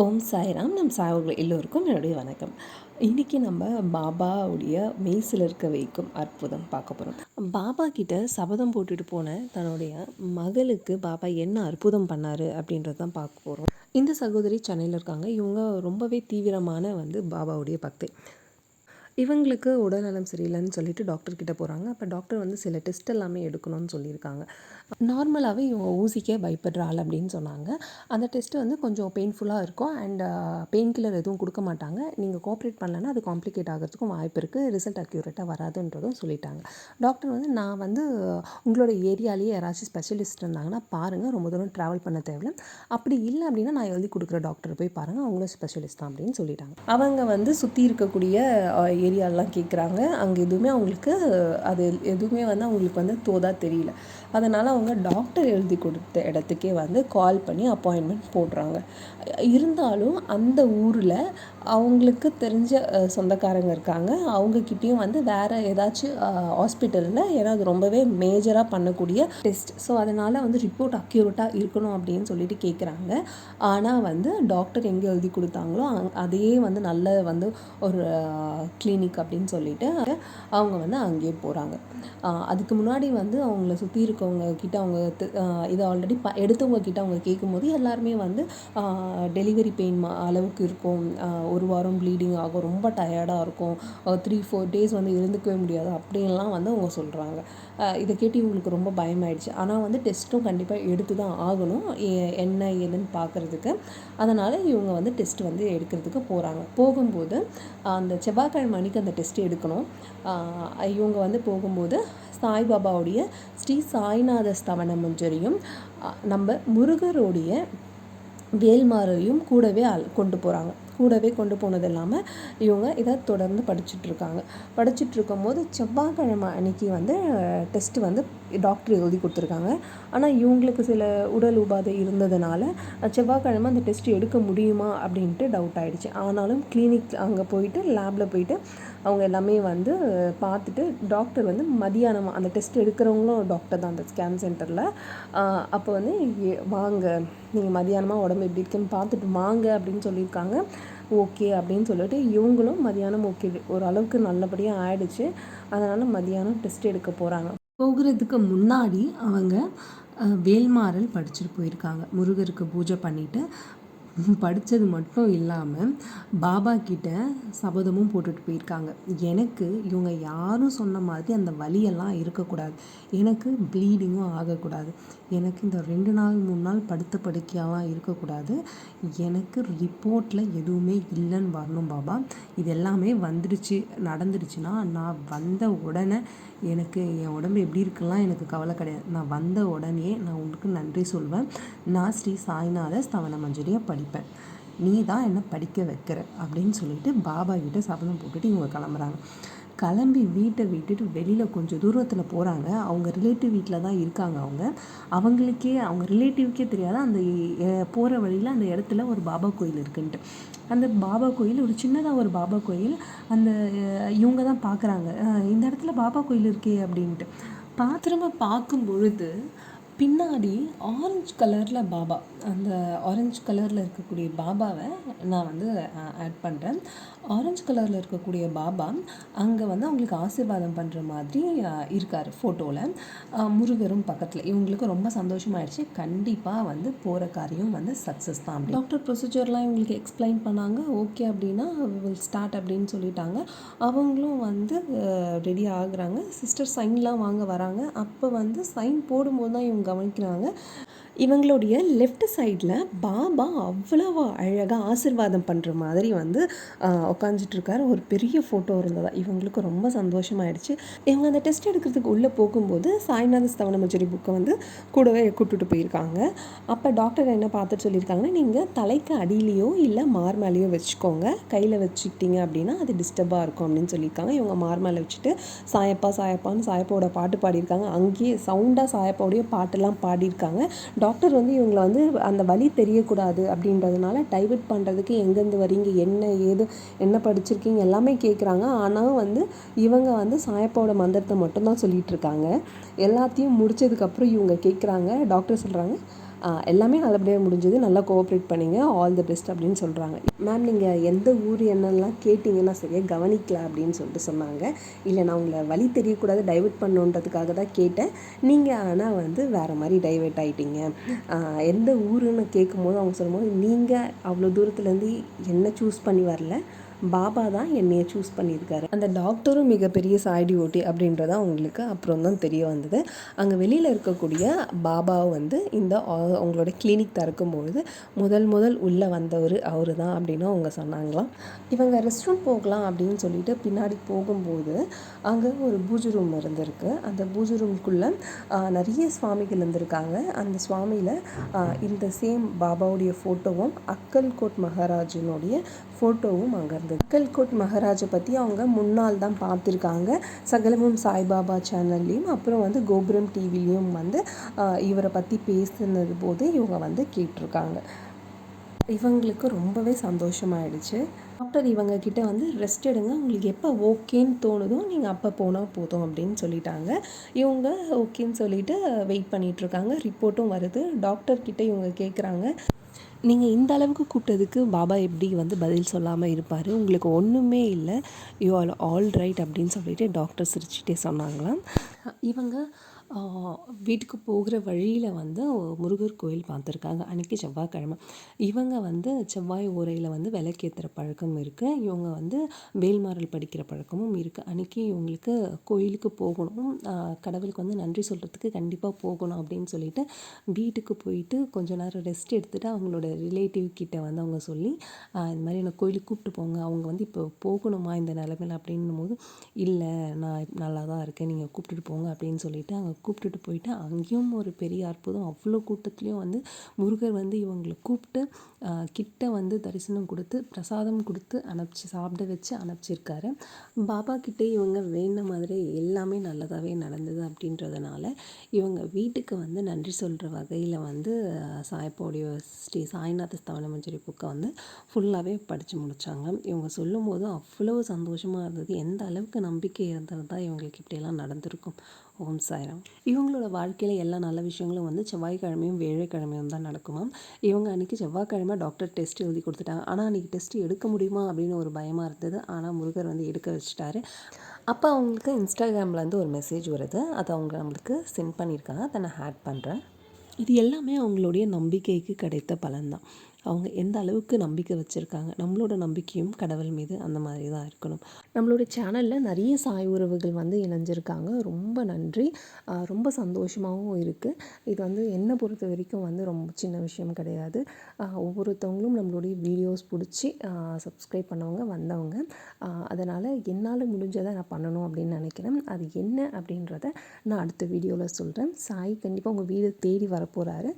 ஓம் சாய்ராம். நம் சாய்கள் எல்லோருக்கும் என்னுடைய வணக்கம். இன்றைக்கி நம்ம பாபாவுடைய மெய்சில் இருக்க வைக்கும் அற்புதம் பார்க்க போகிறோம். பாபா கிட்ட சபதம் போட்டுட்டு போன தன்னுடைய மகளுக்கு பாபா என்ன அற்புதம் பண்ணார் அப்படின்றது தான் பார்க்க போகிறோம். இந்த சகோதரி சென்னையில் இருக்காங்க. இவங்க ரொம்பவே தீவிரமான பாபாவுடைய பக்தை. இவங்களுக்கு உடல்நலம் சரியில்லைன்னு சொல்லிட்டு டாக்டர்கிட்ட போகிறாங்க. அப்போ டாக்டர் சில டெஸ்ட் எல்லாமே எடுக்கணும்னு சொல்லியிருக்காங்க. நார்மலாகவே இவங்க ஊசிக்கே பயப்படுற ஆள் அப்படின்னு சொன்னாங்க. அந்த டெஸ்ட்டு கொஞ்சம் பெயின்ஃபுல்லாக இருக்கும் அண்ட் பெயின் கில்லர் எதுவும் கொடுக்க மாட்டாங்க. நீங்கள் கோஆப்ரேட் பண்ணலன்னா அது காம்ப்ளிகேட் ஆகிறதுக்கும் வாய்ப்பு இருக்குது. ரிசல்ட் அக்யூரேட்டாக வராதுன்றதும் சொல்லிட்டாங்க. டாக்டர் நான் உங்களோட ஏரியாலேயே யாராச்சும் ஸ்பெஷலிஸ்ட் இருந்தாங்கன்னா பாருங்கள், ரொம்ப தூரம் ட்ராவல் பண்ண தேவையில்ல. அப்படி இல்லை அப்படின்னா நான் எழுதி கொடுக்குற டாக்டர் போய் பாருங்கள், அவங்களும் ஸ்பெஷலிஸ்ட் தான் அப்படின்னு சொல்லிட்டாங்க. அவங்க சுற்றி இருக்கக்கூடிய ஏரியாலாம் கேட்குறாங்க. அங்கே எதுவுமே அவங்களுக்கு அது எதுவுமே அவங்களுக்கு தோதாக தெரியல. அதனால் அவங்க டாக்டர் எழுதி கொடுத்த இடத்துக்கே கால் பண்ணி அப்பாயின்மெண்ட் போடுறாங்க. இருந்தாலும் அந்த ஊரில் அவங்களுக்கு தெரிஞ்ச சொந்தக்காரங்க இருக்காங்க. அவங்கக்கிட்டேயும் வேறு ஏதாச்சும் ஹாஸ்பிட்டலில், ஏன்னா அது ரொம்பவே மேஜராக பண்ணக்கூடிய டெஸ்ட். ஸோ அதனால் ரிப்போர்ட் அக்யூரேட்டாக இருக்கணும் அப்படின்னு சொல்லிட்டு கேட்குறாங்க. ஆனால் டாக்டர் எங்கே எழுதி கொடுத்தாங்களோ அதையே நல்ல ஒரு கிளினிக் அப்படின்னு சொல்லிட்டு அவங்க அங்கேயே போகிறாங்க. அதுக்கு முன்னாடி அவங்கள சுற்றி இருக்கவங்க கிட்ட அவங்க இதை ஆல்ரெடி எடுத்தவங்க கிட்ட அவங்க கேட்கும்போது எல்லாருமே டெலிவரி பெயின் அளவுக்கு இருக்கும், ஒரு வாரம் ப்ளீடிங் ஆகும், ரொம்ப டயர்டாக இருக்கும், 3-4 டேஸ் இருந்துக்கவே முடியாது அப்படின்லாம் அவங்க சொல்கிறாங்க. இதை கேட்டு இவங்களுக்கு ரொம்ப பயமாயிடுச்சு. ஆனால் டெஸ்ட்டும் கண்டிப்பாக எடுத்து தான் ஆகணும், என்ன ஏதுன்னு பார்க்குறதுக்கு. அதனால் இவங்க டெஸ்ட் எடுக்கிறதுக்கு போகிறாங்க. போகும்போது அந்த செவ்வாய்க்கிழமை அன்றைக்கி அந்த டெஸ்ட் எடுக்கணும். இவங்க போகும்போது சாய்பாபாவுடைய ஸ்ரீ சாய்நாத ஸ்தவன மஞ்சரியும் நம்ம முருகருடைய வேல்மாரையும் கூடவே கொண்டு போகிறாங்க. கூடவே கொண்டு போனது இல்லாமல் இவங்க இதை தொடர்ந்து படிச்சுட்டு இருக்கும்போது செவ்வாய்க்கிழமை அன்றைக்கி டெஸ்ட்டு டாக்டர் எழுதி கொடுத்துருக்காங்க. ஆனால் இவங்களுக்கு சில உடல் உபாதை இருந்ததுனால செவ்வாய்க்கிழமை அந்த டெஸ்ட் எடுக்க முடியுமா அப்படின்ட்டு டவுட் ஆகிடுச்சு. ஆனாலும் கிளினிக் அங்கே போயிட்டு லேபில் போயிட்டு அவங்க எல்லாமே பார்த்துட்டு டாக்டர் மதியானம் அந்த டெஸ்ட் எடுக்கிறவங்களும் டாக்டர் தான் அந்த ஸ்கேன் சென்டரில். அப்போ வாங்க, நீங்கள் மதியானமாக உடம்பு எப்படி இருக்குன்னு பார்த்துட்டு வாங்க அப்படின்னு சொல்லியிருக்காங்க. ஓகே அப்படின்னு சொல்லிட்டு இவங்களும் மதியானம் ஓகே ஓரளவுக்கு நல்லபடியாக ஆயிடுச்சு. அதனால் மதியானம் டெஸ்ட் எடுக்க போகிறாங்க. போகிறதுக்கு முன்னாடி அவங்க வேல்மாறல் படிச்சுட்டு போயிருக்காங்க. முருகருக்கு பூஜை பண்ணிவிட்டு படித்தது மட்டும் இல்லாமல் பாபா கிட்ட சபதமும் போட்டுட்டு போயிருக்காங்க. எனக்கு இவங்க யாரும் சொன்ன மாதிரி அந்த வலியெல்லாம் இருக்கக்கூடாது, எனக்கு ப்ளீடிங்கும் ஆகக்கூடாது, எனக்கு இந்த 2 நாள் 3 நாள் படுத்த படுக்கையாகவும் இருக்கக்கூடாது, எனக்கு ரிப்போர்ட்டில் எதுவுமே இல்லைன்னு வரணும் பாபா. இது எல்லாமே நடந்துடுச்சுன்னா நான் வந்த உடனே எனக்கு என் உடம்பு எப்படி இருக்குலாம் எனக்கு கவலை கிடையாது. நான் வந்த உடனே நான் உங்களுக்கு நன்றி சொல்வேன். நான் ஸ்ரீ சாய்நாத ஸ்தவன மஞ்சரியை படிப்பேன், நீ தான் என்னை படிக்க வைக்கிற அப்படின்னு சொல்லிட்டு பாபா கிட்ட சபதம் போட்டுட்டு இவங்க கிளம்புறாங்க. கிளம்பி வீட்டை விட்டுட்டு வெளியில் கொஞ்சம் தூரத்தில் போகிறாங்க. அவங்க ரிலேட்டிவ் வீட்டில் தான் இருக்காங்க. அவங்க ரிலேட்டிவ்க்கே தெரியாத அந்த போகிற வழியில் அந்த இடத்துல ஒரு பாபா கோயில் இருக்குன்ட்டு. அந்த பாபா கோயில் ஒரு சின்னதாக ஒரு பாபா கோயில். அந்த இவங்க தான் பார்க்குறாங்க, இந்த இடத்துல பாபா கோயில் இருக்கே அப்படின்ட்டு. திரும்ப பார்க்கும் பொழுது பின்னாடி ஆரஞ்சு கலரில் பாபா, அந்த ஆரஞ்சு கலரில் இருக்கக்கூடிய பாபாவை நான் ஆட் பண்ணுறேன். ஆரஞ்சு கலரில் இருக்கக்கூடிய பாபா அங்கே அவங்களுக்கு ஆசீர்வாதம் பண்ணுற மாதிரி இருக்கார் ஃபோட்டோவில். முருகரும் பக்கத்தில். இவங்களுக்கு ரொம்ப சந்தோஷமாயிடுச்சு. கண்டிப்பாக போகிற காரியம் சக்ஸஸ் தான். டாக்டர் ப்ரொசீஜர்லாம் இவங்களுக்கு எக்ஸ்பிளைன் பண்ணாங்க. ஓகே அப்படின்னா வில் ஸ்டார்ட் அப்படின்னு சொல்லிட்டாங்க. அவங்களும் ரெடி ஆகுறாங்க. சிஸ்டர் சைன்லாம் வாங்க வராங்க. அப்போ சைன் போடும்போது தான் இவங்க கவனிக்கிறாங்க, இவங்களுடைய லெஃப்ட் சைடில் பாபா அவ்வளோ அழகாக ஆசீர்வாதம் பண்ணுற மாதிரி உட்காந்துட்ருக்காரு. ஒரு பெரிய ஃபோட்டோ இருந்ததா. இவங்களுக்கு ரொம்ப சந்தோஷமாயிடுச்சு. இவங்க அந்த டெஸ்ட் எடுக்கிறதுக்கு உள்ளே போகும்போது சாய்நாத ஸ்தவன மஞ்சரி புக்கை கூடவே கூப்பிட்டுட்டு போயிருக்காங்க. அப்போ டாக்டர் என்ன பார்த்துட்டு சொல்லியிருக்காங்கன்னா, நீங்கள் தலைக்கு அடியிலையோ இல்லை மார் மேலேயோ வச்சுக்கோங்க, கையில் வச்சுக்கிட்டீங்க அப்படின்னா அது டிஸ்டர்பாக இருக்கும் அப்படின்னு சொல்லியிருக்காங்க. இவங்க மார் மேலே வச்சுட்டு சாயப்பா சாயப்பான்னு சாயப்பாவோட பாட்டு பாடியிருக்காங்க. அங்கேயே சவுண்டாக சாயப்பாவுடைய பாட்டெல்லாம் பாடியிருக்காங்க. டாக்டர் இவங்களை அந்த வலி தெரியக்கூடாது அப்படின்றதுனால டைவர்ட் பண்ணுறதுக்கு எங்கேருந்து வரீங்க, என்ன ஏது, என்ன படிச்சிருக்கீங்க எல்லாமே கேட்குறாங்க. ஆனால் இவங்க சாயப்பாவோட மந்திரத்தை மட்டும்தான் சொல்லிகிட்டு இருக்காங்க. எல்லாத்தையும் முடித்ததுக்கப்புறம் இவங்க கேட்குறாங்க. டாக்டர் சொல்கிறாங்க, எல்லாமே நல்லபடியாக முடிஞ்சது, நல்லா கோஆப்ரேட் பண்ணிங்க, ஆல் தி பெஸ்ட் அப்படின்னு சொல்கிறாங்க. மேம் நீங்கள் எந்த ஊர் என்னெல்லாம் கேட்டிங்கன்னா சரியாக கவனிக்கல அப்படின்னு சொல்லிட்டு சொன்னாங்க. இல்லை நான் உங்களை வழி தெரியக்கூடாது டைவெர்ட் பண்ணுன்றதுக்காக தான் கேட்டேன், நீங்கள் ஆனால் வந்து வேறு மாதிரி டைவெர்ட் ஆகிட்டீங்க. எந்த ஊருன்னு கேட்கும்போது அவங்க சொல்லும்போது நீங்கள் அவ்வளோ தூரத்துலேருந்து என்ன சூஸ் பண்ணி வரல, பாபா தான் என்னையை சூஸ் பண்ணியிருக்காரு. அந்த டாக்டரும் மிகப்பெரிய சாய் டிவோட்டி அப்படின்றத அவங்களுக்கு அப்புறம் தான் தெரிய வந்தது. அங்கே வெளியில் இருக்கக்கூடிய பாபாவை வந்து இந்த அவங்களோட கிளினிக் திறக்கும்பொழுது முதல் உள்ளே வந்தவர் அவர் தான் அப்படின்னு அவங்க சொன்னாங்களாம். இவங்க ரெஸ்ட் ரூம் போகலாம் அப்படின்னு சொல்லிட்டு பின்னாடி போகும்போது அங்கே ஒரு பூஜை ரூம் இருந்திருக்கு. அந்த பூஜை ரூம்குள்ளே நிறைய சுவாமிகள் இருந்திருக்காங்க. அந்த சுவாமியில் இந்த சேம் பாபாவுடைய ஃபோட்டோவும் அக்கல்கோட் மகாராஜனுடைய ஃபோட்டோவும் அங்கே இருந்தது. அக்கல்கோட் மகாராஜை பற்றி அவங்க முன்னால் தான் பார்த்துருக்காங்க. சகலமும் சாய்பாபா சேனல்லையும் அப்புறம் வந்து கோபுரம் டிவிலையும் வந்து இவரை பற்றி பேசுனது போது இவங்க வந்து கேட்டிருக்காங்க. இவங்களுக்கு ரொம்பவே சந்தோஷமாயிடுச்சு. டாக்டர் இவங்கக்கிட்ட வந்து ரெஸ்ட் எடுங்க, உங்களுக்கு எப்போ ஓகேன்னு தோணுதோ நீங்கள் அப்போ போனால் போதும் அப்படின்னு சொல்லிட்டாங்க. இவங்க ஓகேன்னு சொல்லிவிட்டு வெயிட் பண்ணிகிட்ருக்காங்க. ரிப்போர்ட்டும் வருது. டாக்டர்கிட்ட இவங்க கேட்குறாங்க, நீங்கள் இந்த அளவுக்கு கூப்பிட்டதுக்கு பாபா எப்படி வந்து பதில் சொல்லாமல் இருப்பார், உங்களுக்கு ஒன்றுமே இல்லை, யூ ஆல் ரைட் அப்படின்னு சொல்லிட்டு டாக்டர் சிரிச்சுட்டே சொன்னாங்களாம். இவங்க வீட்டுக்கு போகிற வழியில் வந்து முருகர் கோயில் பார்த்துருக்காங்க. அன்றைக்கி செவ்வாய்க்கிழமை. இவங்க வந்து செவ்வாய் ஓரையில் வந்து விளக்கேற்றுற பழக்கம் இருக்குது. இவங்க வந்து வேல்மாறல் படிக்கிற பழக்கமும் இருக்குது. அன்றைக்கி இவங்களுக்கு கோயிலுக்கு போகணும், கடவுளுக்கு வந்து நன்றி சொல்கிறதுக்கு கண்டிப்பாக போகணும் அப்படின்னு சொல்லிட்டு வீட்டுக்கு போயிட்டு கொஞ்சம் நேரம் ரெஸ்ட் எடுத்துகிட்டு அவங்களோட ரிலேட்டிவ் கிட்ட வந்து அவங்க சொல்லி இந்த மாதிரி என்னை கோயிலுக்கு கூப்பிட்டு போங்க, அவங்க வந்து இப்போ போகணுமா இந்த நிலமையில அப்படின்னும் போது, இல்லை நான் நல்லா தான் இருக்கேன், நீங்கள் கூப்பிட்டுட்டு போங்க அப்படின்னு சொல்லிட்டு அவங்க கூப்பிட்டுட்டு போயிட்டு அங்கேயும் ஒரு பெரிய அற்புதம். அவ்வளோ கூட்டத்துலேயும் வந்து முருகர் வந்து இவங்களை கூப்பிட்டு கிட்ட வந்து தரிசனம் கொடுத்து பிரசாதம் கொடுத்து சாப்பிட வச்சு அனுப்பிச்சிருக்காரு. பாபா கிட்டே இவங்க வேண்ட மாதிரி எல்லாமே நல்லதாகவே நடந்தது அப்படின்றதுனால இவங்க வீட்டுக்கு வந்து நன்றி சொல்கிற வகையில் வந்து சாய்பாவுடைய ஸ்ரீ சாய்நாத ஸ்தவன மஞ்சரி புக்கை வந்து ஃபுல்லாகவே படித்து முடித்தாங்க. இவங்க சொல்லும் போது அவ்வளோ சந்தோஷமாக இருந்தது. எந்த அளவுக்கு நம்பிக்கை இருந்திருந்தால் இவங்களுக்கு இப்படியெல்லாம் நடந்திருக்கும். ஓம் சாய்ராம். இவங்களோட வாழ்க்கையில் எல்லா நல்ல விஷயங்களும் வந்து செவ்வாய்க்கிழமையும் வேலைக்கிழமையும் தான் நடக்குமாம். இவங்க அன்றைக்கி செவ்வாய்க்கிழமை டாக்டர் டெஸ்ட் எழுதி கொடுத்துட்டாங்க. ஆனால் அன்றைக்கி டெஸ்ட் எடுக்க முடியுமா அப்படின்னு ஒரு பயமாக இருந்தது. ஆனால் முருகர் வந்து எடுக்க வச்சுட்டாரு. அப்போ அவங்களுக்கு இன்ஸ்டாகிராம்லேருந்து ஒரு மெசேஜ் வருது. அதை அவங்க நம்மளுக்கு சென்ட் பண்ணியிருக்காங்க. அதை நான் ஆட் பண்ணுறேன். இது எல்லாமே அவங்களுடைய நம்பிக்கைக்கு கிடைத்த பலன்தான். அவங்க எந்த அளவுக்கு நம்பிக்கை வச்சுருக்காங்க, நம்மளோட நம்பிக்கையும் கடவுள் மீது அந்த மாதிரி தான் இருக்கணும். நம்மளோட சேனலில் நிறைய சாய் உறவுகள் வந்து இணைஞ்சிருக்காங்க. ரொம்ப நன்றி. ரொம்ப சந்தோஷமாகவும் இருக்குது. இது வந்து என்னை பொறுத்த வரைக்கும் வந்து ரொம்ப சின்ன விஷயம் கிடையாது. ஒவ்வொருத்தவங்களும் நம்மளுடைய வீடியோஸ் பிடிச்சி சப்ஸ்கிரைப் பண்ணவங்க வந்தவங்க. அதனால் என்னால் முடிஞ்சதை நான் பண்ணணும் அப்படின்னு நினைக்கிறேன். அது என்ன அப்படின்றத நான் அடுத்த வீடியோவில் சொல்கிறேன். சாய் கண்டிப்பாக உங்கள் வீடு தேடி வரப்போகிறாரு.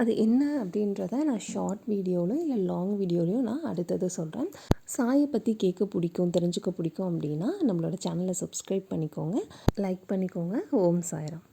அது என்ன அப்படின்றத நான் ஷார்ட் வீடியோவில் இல்லை லாங் வீடியோலையும் நான் அடுத்தது சொல்கிறேன். சாயை பற்றி கேட்க பிடிக்கும், தெரிஞ்சுக்க பிடிக்கும் அப்படின்னா நம்மளோட சேனலை சப்ஸ்கிரைப் பண்ணிக்கோங்க, லைக் பண்ணிக்கோங்க. ஓம் சாய்ராம்.